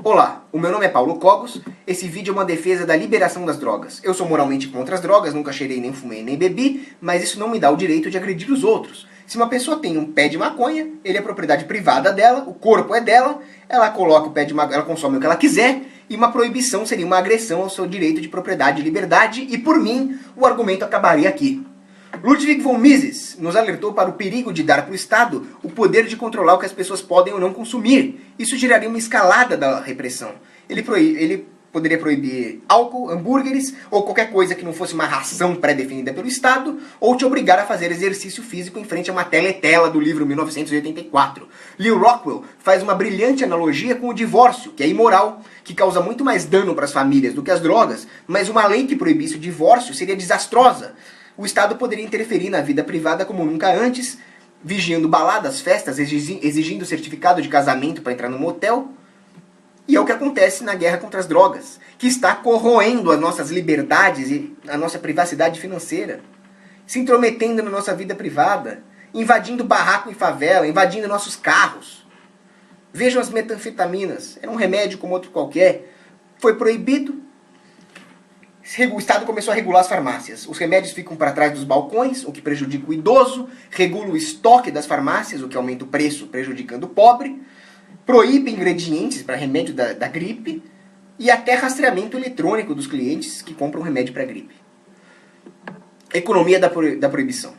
Olá, o meu nome é Paulo Cogos, esse vídeo é uma defesa da liberação das drogas. Eu sou moralmente contra as drogas, nunca cheirei, nem fumei, nem bebi, mas isso não me dá o direito de agredir os outros. Se uma pessoa tem um pé de maconha, ele é propriedade privada dela, o corpo é dela, ela coloca o pé de maconha, ela consome o que ela quiser, e uma proibição seria uma agressão ao seu direito de propriedade e liberdade, e por mim, o argumento acabaria aqui. Ludwig von Mises nos alertou para o perigo de dar para o Estado o poder de controlar o que as pessoas podem ou não consumir. Isso geraria uma escalada da repressão. Ele poderia proibir álcool, hambúrgueres ou qualquer coisa que não fosse uma ração pré-definida pelo Estado, ou te obrigar a fazer exercício físico em frente a uma teletela do livro 1984. Lew Rockwell faz uma brilhante analogia com o divórcio, que é imoral, que causa muito mais dano para as famílias do que as drogas, mas uma lei que proibisse o divórcio seria desastrosa. O Estado poderia interferir na vida privada como nunca antes, vigiando baladas, festas, exigindo certificado de casamento para entrar no motel. E é o que acontece na guerra contra as drogas, que está corroendo as nossas liberdades e a nossa privacidade financeira, se intrometendo na nossa vida privada, invadindo barraco e favela, invadindo nossos carros. Vejam as metanfetaminas, era um remédio como outro qualquer, foi proibido. O Estado começou a regular as farmácias. Os remédios ficam para trás dos balcões, o que prejudica o idoso, regula o estoque das farmácias, o que aumenta o preço, prejudicando o pobre, proíbe ingredientes para remédio da gripe e até rastreamento eletrônico dos clientes que compram remédio para gripe. Economia da proibição.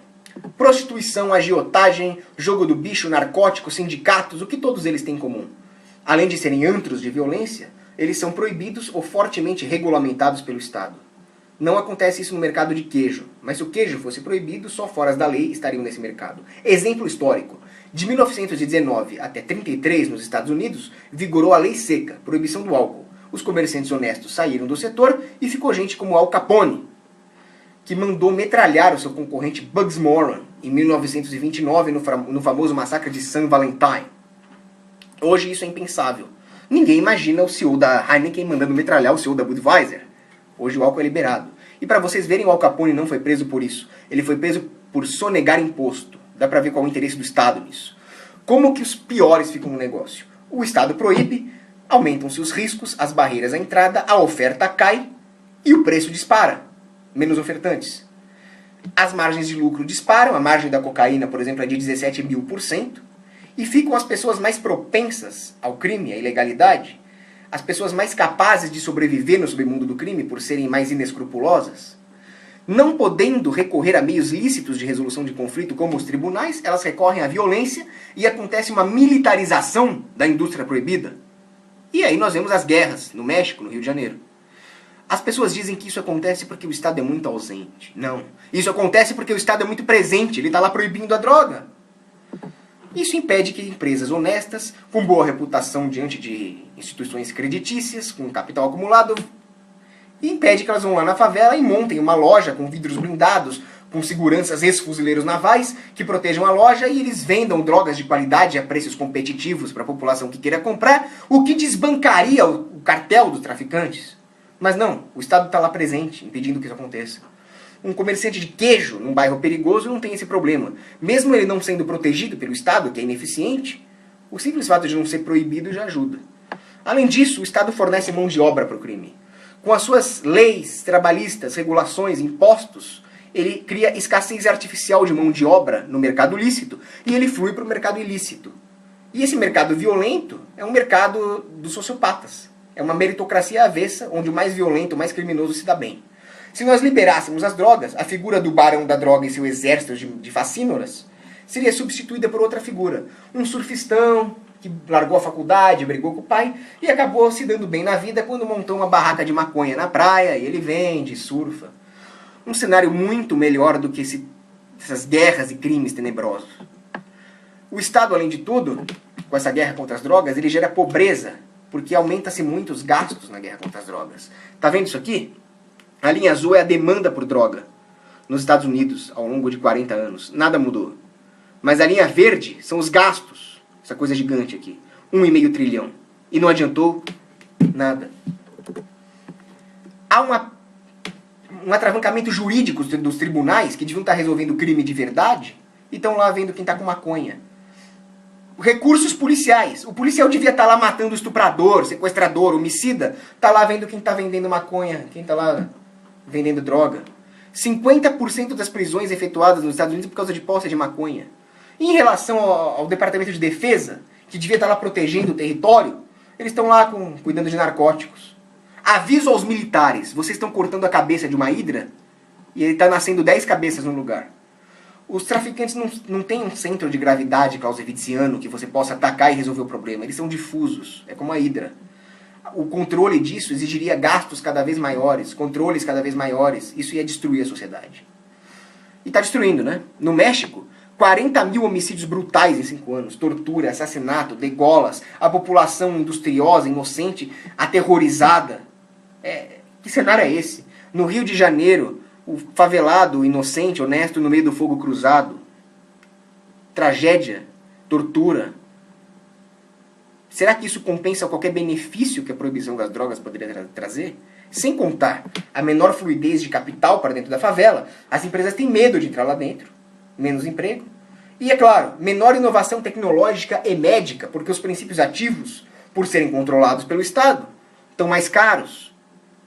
Prostituição, agiotagem, jogo do bicho, narcóticos, sindicatos, o que todos eles têm em comum? Além de serem antros de violência, eles são proibidos ou fortemente regulamentados pelo Estado. Não acontece isso no mercado de queijo, mas se o queijo fosse proibido, só foras da lei estariam nesse mercado. Exemplo histórico. De 1919 até 1933, nos Estados Unidos, vigorou a lei seca, proibição do álcool. Os comerciantes honestos saíram do setor e ficou gente como Al Capone, que mandou metralhar o seu concorrente Bugs Moran em 1929 no famoso massacre de St. Valentine. Hoje isso é impensável. Ninguém imagina o CEO da Heineken mandando metralhar o CEO da Budweiser. Hoje o álcool é liberado. E para vocês verem, o Al Capone não foi preso por isso. Ele foi preso por sonegar imposto. Dá para ver qual é o interesse do Estado nisso. Como que os piores ficam no negócio? O Estado proíbe, aumentam-se os riscos, as barreiras à entrada, a oferta cai e o preço dispara. Menos ofertantes. As margens de lucro disparam. A margem da cocaína, por exemplo, é de 17.000%. E ficam as pessoas mais propensas ao crime, à ilegalidade, as pessoas mais capazes de sobreviver no submundo do crime por serem mais inescrupulosas. Não podendo recorrer a meios lícitos de resolução de conflito como os tribunais, elas recorrem à violência e acontece uma militarização da indústria proibida. E aí nós vemos as guerras no México, no Rio de Janeiro. As pessoas dizem que isso acontece porque o Estado é muito ausente. Não. Isso acontece porque o Estado é muito presente, ele está lá proibindo a droga. Isso impede que empresas honestas, com boa reputação diante de instituições creditícias, com capital acumulado, impede que elas vão lá na favela e montem uma loja com vidros blindados, com seguranças ex-fuzileiros navais que protejam a loja e eles vendam drogas de qualidade a preços competitivos para a população que queira comprar, o que desbancaria o cartel dos traficantes. Mas não, o Estado está lá presente, impedindo que isso aconteça. Um comerciante de queijo num bairro perigoso não tem esse problema. Mesmo ele não sendo protegido pelo Estado, que é ineficiente, o simples fato de não ser proibido já ajuda. Além disso, o Estado fornece mão de obra para o crime. Com as suas leis trabalhistas, regulações, impostos, ele cria escassez artificial de mão de obra no mercado lícito e ele flui para o mercado ilícito. E esse mercado violento é um mercado dos sociopatas. É uma meritocracia avessa, onde o mais violento, o mais criminoso se dá bem. Se nós liberássemos as drogas, a figura do barão da droga e seu exército de facínoras seria substituída por outra figura. Um surfistão que largou a faculdade, brigou com o pai e acabou se dando bem na vida quando montou uma barraca de maconha na praia e ele vende, surfa. Um cenário muito melhor do que essas guerras e crimes tenebrosos. O Estado, além de tudo, com essa guerra contra as drogas, ele gera pobreza, porque aumenta-se muito os gastos na guerra contra as drogas. Tá vendo isso aqui? A linha azul é a demanda por droga nos Estados Unidos ao longo de 40 anos. Nada mudou. Mas a linha verde são os gastos. Essa coisa gigante aqui. 1,5 trilhão. E não adiantou nada. Há um atravancamento jurídico dos tribunais que deviam estar resolvendo crime de verdade e estão lá vendo quem está com maconha. Recursos policiais. O policial devia estar lá matando o estuprador, sequestrador, homicida. Tá lá vendo quem tá vendendo maconha, quem tá lá vendendo droga. 50% das prisões efetuadas nos Estados Unidos por causa de posse de maconha. E em relação ao Departamento de Defesa, que devia estar lá protegendo o território, eles estão lá cuidando de narcóticos. Aviso aos militares, vocês estão cortando a cabeça de uma hidra e ele está nascendo 10 cabeças no lugar. Os traficantes não têm um centro de gravidade clausewitziano que você possa atacar e resolver o problema. Eles são difusos, é como a hidra. O controle disso exigiria gastos cada vez maiores, controles cada vez maiores. Isso ia destruir a sociedade. E está destruindo, né? No México, 40 mil homicídios brutais em 5 anos. Tortura, assassinato, degolas, a população industriosa, inocente, aterrorizada. Que cenário é esse? No Rio de Janeiro, o favelado, inocente, honesto, no meio do fogo cruzado. Tragédia, tortura. Será que isso compensa qualquer benefício que a proibição das drogas poderia trazer? Sem contar a menor fluidez de capital para dentro da favela, as empresas têm medo de entrar lá dentro, menos emprego. E, é claro, menor inovação tecnológica e médica, porque os princípios ativos, por serem controlados pelo Estado, estão mais caros.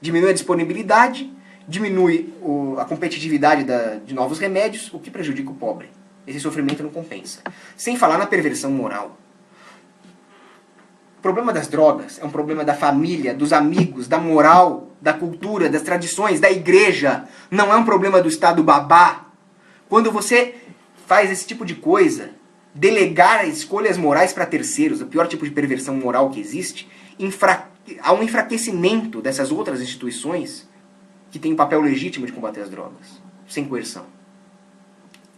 Diminui a disponibilidade, diminui a competitividade de novos remédios, o que prejudica o pobre. Esse sofrimento não compensa. Sem falar na perversão moral. O problema das drogas é um problema da família, dos amigos, da moral, da cultura, das tradições, da igreja. Não é um problema do Estado babá. Quando você faz esse tipo de coisa, delegar as escolhas morais para terceiros, o pior tipo de perversão moral que existe, há um enfraquecimento dessas outras instituições que têm o papel legítimo de combater as drogas, sem coerção.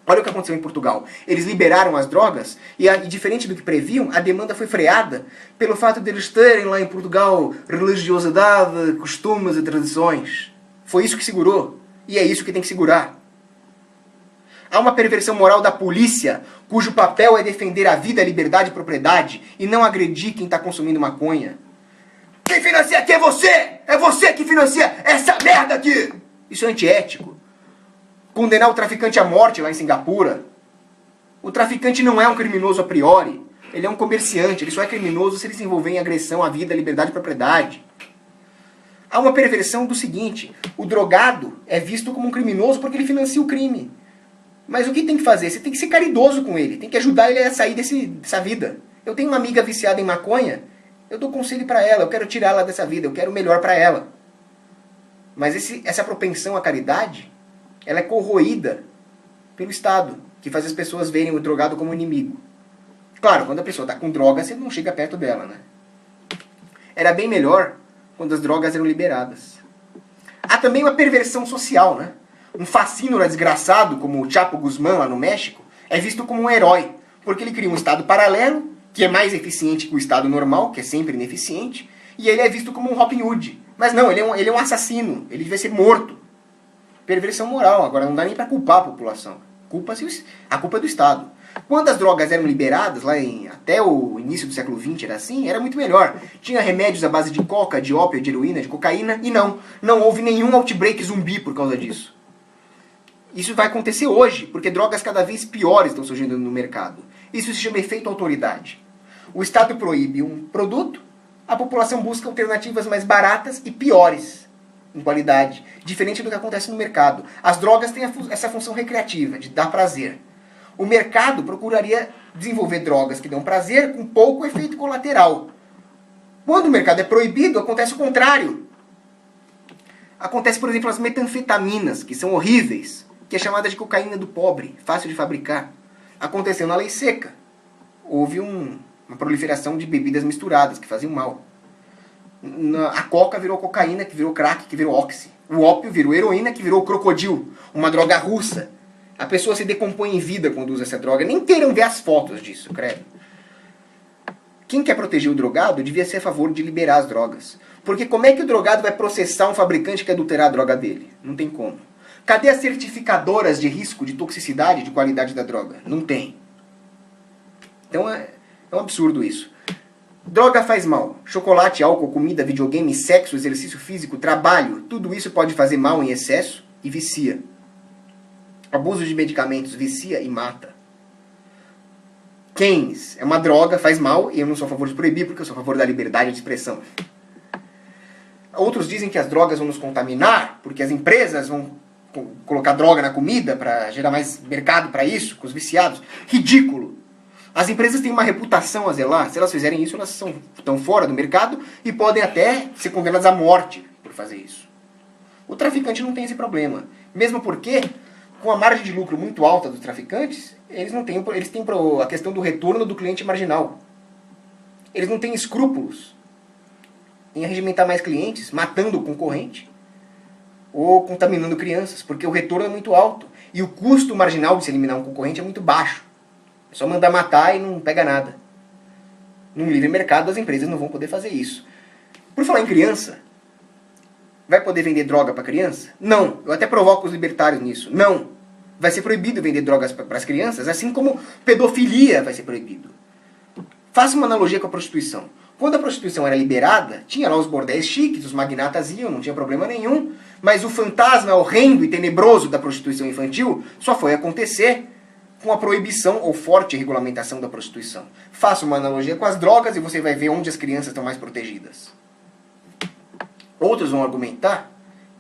Olha o que aconteceu em Portugal. Eles liberaram as drogas e diferente do que previam, a demanda foi freada pelo fato de eles terem lá em Portugal religiosidade, costumes e tradições. Foi isso que segurou. E é isso que tem que segurar. Há uma perversão moral da polícia, cujo papel é defender a vida, a liberdade e a propriedade e não agredir quem está consumindo maconha. Quem financia aqui é você! É você que financia essa merda aqui! Isso é antiético. Condenar o traficante à morte lá em Singapura. O traficante não é um criminoso a priori. Ele é um comerciante. Ele só é criminoso se ele se envolver em agressão à vida, liberdade e propriedade. Há uma perversão do seguinte. O drogado é visto como um criminoso porque ele financia o crime. Mas o que tem que fazer? Você tem que ser caridoso com ele. Tem que ajudar ele a sair dessa vida. Eu tenho uma amiga viciada em maconha. Eu dou conselho para ela. Eu quero tirar ela dessa vida. Eu quero o melhor para ela. Mas essa propensão à caridade, ela é corroída pelo Estado, que faz as pessoas verem o drogado como inimigo. Claro, quando a pessoa está com droga, você não chega perto dela, né? Era bem melhor quando as drogas eram liberadas. Há também uma perversão social, né? Um fascínora desgraçado, como o Chapo Guzmán lá no México, é visto como um herói, porque ele cria um Estado paralelo, que é mais eficiente que o Estado normal, que é sempre ineficiente, e ele é visto como um Robin Hood. Mas não, ele é um assassino, ele devia ser morto. Perversão moral, agora não dá nem para culpar a população. A culpa é do Estado. Quando as drogas eram liberadas, até o início do século XX era assim, era muito melhor. Tinha remédios à base de coca, de ópio, de heroína, de cocaína, e não houve nenhum outbreak zumbi por causa disso. Isso vai acontecer hoje, porque drogas cada vez piores estão surgindo no mercado. Isso se chama efeito autoridade. O Estado proíbe um produto, a população busca alternativas mais baratas e piores em qualidade, diferente do que acontece no mercado. As drogas têm essa função recreativa, de dar prazer. O mercado procuraria desenvolver drogas que dão prazer com pouco efeito colateral. Quando o mercado é proibido, acontece o contrário. Acontece, por exemplo, as metanfetaminas, que são horríveis, que é chamada de cocaína do pobre, fácil de fabricar. Aconteceu na lei seca. Houve uma proliferação de bebidas misturadas que faziam mal. A coca virou cocaína, que virou crack, que virou oxi. O ópio virou heroína, que virou crocodilo, uma droga russa. A pessoa se decompõe em vida quando usa essa droga. Nem queiram ver as fotos disso, credo. Quem quer proteger o drogado devia ser a favor de liberar as drogas. Porque como é que o drogado vai processar um fabricante que adulterar a droga dele? Não tem como. Cadê as certificadoras de risco, de toxicidade, de qualidade da droga? Não tem. Então é um absurdo isso. Droga faz mal. Chocolate, álcool, comida, videogame, sexo, exercício físico, trabalho, tudo isso pode fazer mal em excesso e vicia. Abuso de medicamentos vicia e mata. Keynes, é uma droga, faz mal, e eu não sou a favor de proibir porque eu sou a favor da liberdade de expressão. Outros dizem que as drogas vão nos contaminar, porque as empresas vão colocar droga na comida para gerar mais mercado para isso, com os viciados. Ridículo! As empresas têm uma reputação a zelar. Se elas fizerem isso, elas estão fora do mercado e podem até ser condenadas à morte por fazer isso. O traficante não tem esse problema. Mesmo porque, com a margem de lucro muito alta dos traficantes, eles têm a questão do retorno do cliente marginal. Eles não têm escrúpulos em arregimentar mais clientes, matando o concorrente ou contaminando crianças, porque o retorno é muito alto e o custo marginal de se eliminar um concorrente é muito baixo. É só mandar matar e não pega nada. No livre mercado as empresas não vão poder fazer isso. Por falar em criança, vai poder vender droga para criança? Não. Eu até provoco os libertários nisso. Não. Vai ser proibido vender drogas para as crianças, assim como pedofilia vai ser proibido. Faça uma analogia com a prostituição. Quando a prostituição era liberada, tinha lá os bordéis chiques, os magnatas iam, não tinha problema nenhum. Mas o fantasma horrendo e tenebroso da prostituição infantil só foi acontecer com a proibição ou forte regulamentação da prostituição. Faça uma analogia com as drogas e você vai ver onde as crianças estão mais protegidas. Outros vão argumentar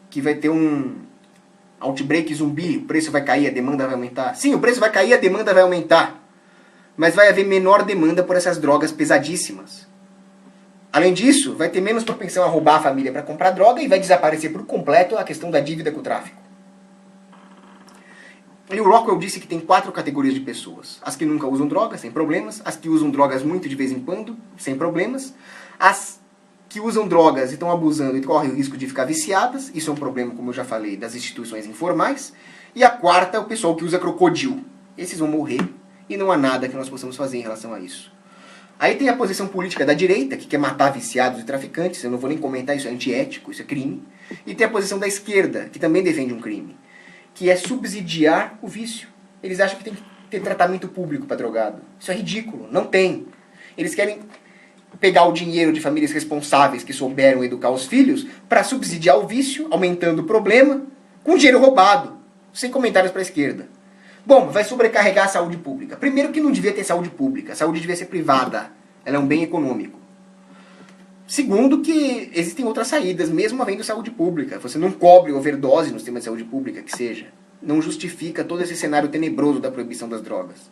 que vai ter um outbreak zumbi, o preço vai cair, a demanda vai aumentar. Sim, o preço vai cair, a demanda vai aumentar. Mas vai haver menor demanda por essas drogas pesadíssimas. Além disso, vai ter menos propensão a roubar a família para comprar droga e vai desaparecer por completo a questão da dívida com o tráfico. E o Rockwell disse que tem 4 categorias de pessoas. As que nunca usam drogas, sem problemas. As que usam drogas muito de vez em quando, sem problemas. As que usam drogas e estão abusando e correm o risco de ficar viciadas. Isso é um problema, como eu já falei, das instituições informais. E a quarta é o pessoal que usa crocodilo. Esses vão morrer e não há nada que nós possamos fazer em relação a isso. Aí tem a posição política da direita, que quer matar viciados e traficantes. Eu não vou nem comentar, isso é antiético, isso é crime. E tem a posição da esquerda, que também defende um crime, que é subsidiar o vício. Eles acham que tem que ter tratamento público para drogado. Isso é ridículo, não tem. Eles querem pegar o dinheiro de famílias responsáveis que souberam educar os filhos para subsidiar o vício, aumentando o problema, com dinheiro roubado. Sem comentários para a esquerda. Bom, vai sobrecarregar a saúde pública. Primeiro que não devia ter saúde pública. A saúde devia ser privada. Ela é um bem econômico. Segundo que existem outras saídas, mesmo havendo saúde pública. Você não cobre overdose no sistema de saúde pública, que seja. Não justifica todo esse cenário tenebroso da proibição das drogas.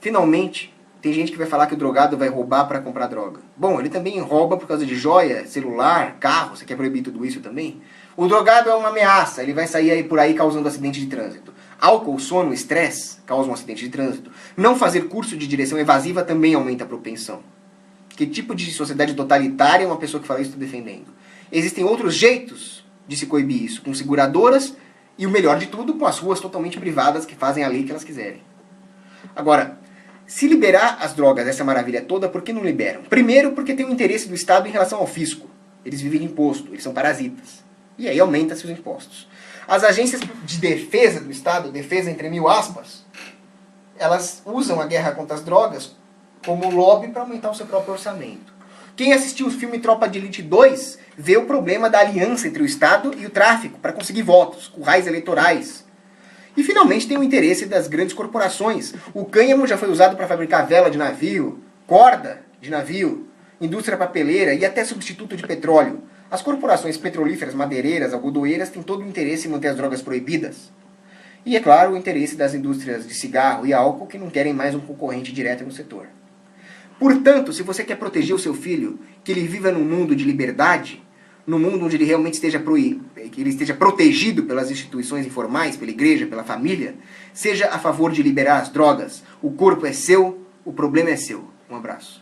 Finalmente, tem gente que vai falar que o drogado vai roubar para comprar droga. Bom, ele também rouba por causa de joia, celular, carro. Você quer proibir tudo isso também? O drogado é uma ameaça, ele vai sair por aí causando acidente de trânsito. Álcool, sono, estresse causam um acidente de trânsito. Não fazer curso de direção evasiva também aumenta a propensão. Que tipo de sociedade totalitária uma pessoa que fala isso está defendendo? Existem outros jeitos de se coibir isso, com seguradoras e, o melhor de tudo, com as ruas totalmente privadas que fazem a lei que elas quiserem. Agora, se liberar as drogas, essa maravilha toda, por que não liberam? Primeiro, porque tem o interesse do Estado em relação ao fisco. Eles vivem de imposto, eles são parasitas. E aí aumenta-se os impostos. As agências de defesa do Estado, defesa entre mil aspas, elas usam a guerra contra as drogas como lobby para aumentar o seu próprio orçamento. Quem assistiu o filme Tropa de Elite 2 vê o problema da aliança entre o Estado e o tráfico para conseguir votos, currais eleitorais. E finalmente tem o interesse das grandes corporações. O cânhamo já foi usado para fabricar vela de navio, corda de navio, indústria papeleira e até substituto de petróleo. As corporações petrolíferas, madeireiras, algodoeiras têm todo o interesse em manter as drogas proibidas. E, é claro, o interesse das indústrias de cigarro e álcool que não querem mais um concorrente direto no setor. Portanto, se você quer proteger o seu filho, que ele viva num mundo de liberdade, num mundo onde ele realmente esteja protegido pelas instituições informais, pela igreja, pela família, seja a favor de liberar as drogas. O corpo é seu, o problema é seu. Um abraço.